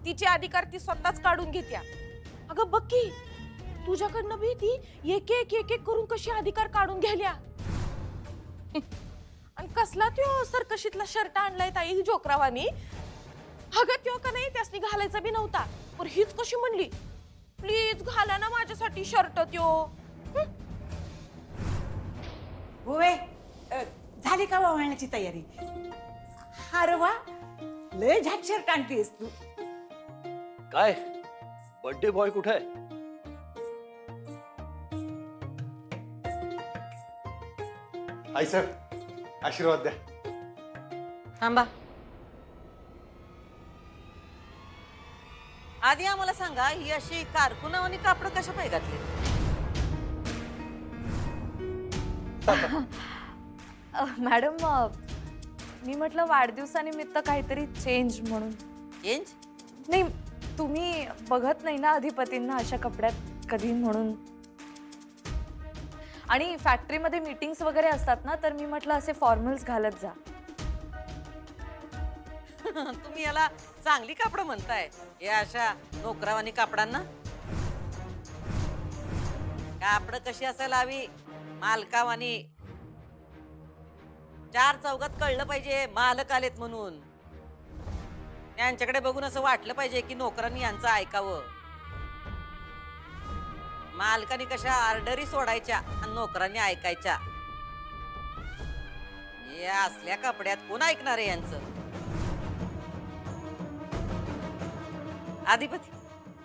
तिचे अधिकार ती स्वतःच काढून घेत्या. अगं बघ की तुझ्याकडनं बी ती एक एक एक एक करून कशी अधिकार काढून घ्यायल्या. आणि कसला त्यो सरकशीतला शर्ट आणलाय ताई जोकरावानी. अगं त्यो का नाही त्यासनी घालायचा बी नव्हता, पण हीच कशी म्हणली प्लीज घाला ना माझ्यासाठी शर्ट त्यो. होय झाली का वावळण्याची तयारी? अरे वा, लय झाट शर्ट आणलीस तू. काय बर्थडे बॉय कुठे आहे? आई सर, आशीर्वाद द्या. थांबा. आधी आम्हाला सांगा, ही अशी कारकुनावानी कापड कशा पाय घातली? मॅडम मी म्हटलं वाढदिवसानिमित्त काहीतरी चेंज म्हणून. चेंज? नाही, तुम्ही बघत नाही ना अधिपतींना अशा कपड्यात कधी म्हणून. आणि फॅक्टरीमध्ये मीटिंग्स वगैरे असतात ना, तर मी म्हटलं असे फॉर्मल्स घालत जा. तुम्ही याला चांगली कापड म्हणताय, या अशा नोकरावानी कापडांना? कापड कशी असायला हवी? मालकावानी. चार चौघात कळलं पाहिजे मालक आलेत म्हणून. त्यांच्याकडे बघून असं वाटलं पाहिजे की नोकरांनी यांचं ऐकावं. मालकांनी कशा ऑर्डरी सोडायच्या आणि नोकरांनी ऐकायच्या. या असल्या कपड्यात कोण ऐकणार आहे यांचं? अधिपती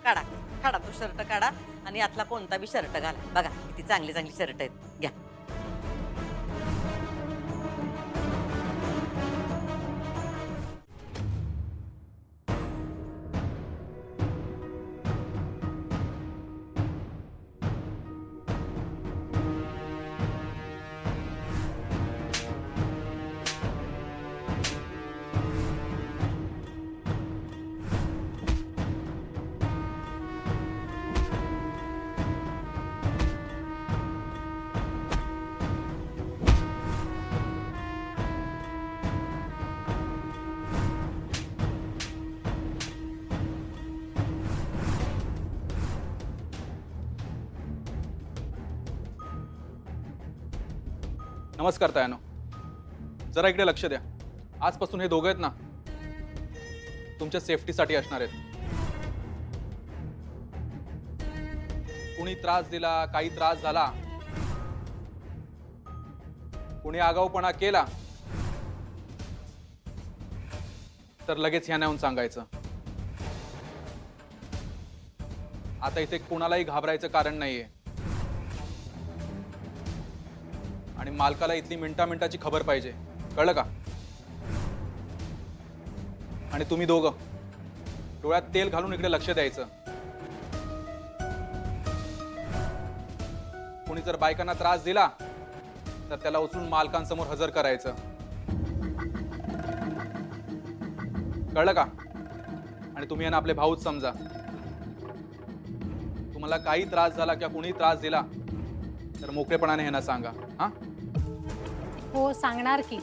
काढा काढा, तो शर्ट काढा आणि यातला कोणता बी शर्ट घाला. बघा किती चांगली चांगली शर्ट आहेत, घ्या. नमस्कार तायानो, जरा इकडे लक्ष द्या. आजपासून हे दोघं आहेत ना, तुमच्या सेफ्टीसाठी असणार आहेत. कुणी त्रास दिला, काही त्रास झाला, कुणी आगाऊपणा केला तर लगेच ह्या येऊन सांगायचं. आता इथे कोणालाही घाबरायचं कारण नाहीये आणि मालकाला इथली मिनिटाची खबर पाहिजे, कळलं का? आणि तुम्ही दोघं डोळ्यात तेल घालून इकडे लक्ष द्यायचं. कोणी जर बायकांना त्रास दिला तर त्याला उचलून मालकांसमोर हजर करायचं, कळलं का? आणि तुम्ही यांना आपले भाऊच समजा. तुम्हाला काही त्रास झाला किंवा कोणी त्रास दिला तर मोकळेपणाने ह्यांना सांगा. हा, हो सांगणार की.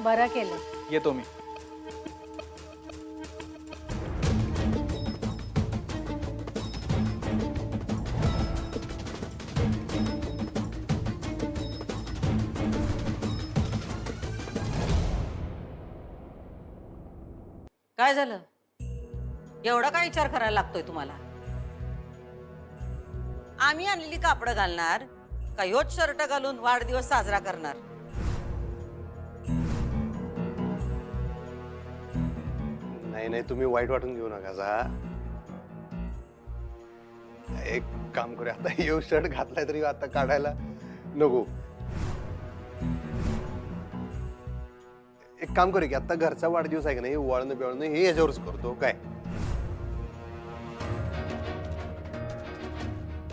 बरं केलं. येतो मी. काय झालं? एवढा काय विचार करायला लागतोय तुम्हाला? आम्ही आणलेली कापड घालणार का ह्योच शर्ट घालून वाढदिवस साजरा करणार? नाही नाही, तुम्ही वाईट वाटून घेऊ नका. जा, एक काम करूया, आता यो शर्ट घातलाय तरी आता काढायला नको. एक काम करूया की आता घरचा वाढदिवस आहे की नाही, वळणं बिळणं हे याच्यावरच करतो काय.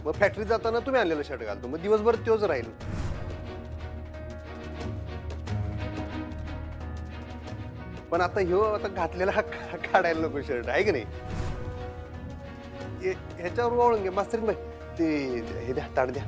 मग फॅक्टरीत जाताना तुम्ही आणलेला शर्ट घालतो, मग दिवसभर तोच राहील. पण आता ह्यो आता घातलेला काढायला नको शर्ट आहे की नाही. ह्याच्यावर वळून घे मास्तरीन बाई, ते हे द्या, ताट द्या.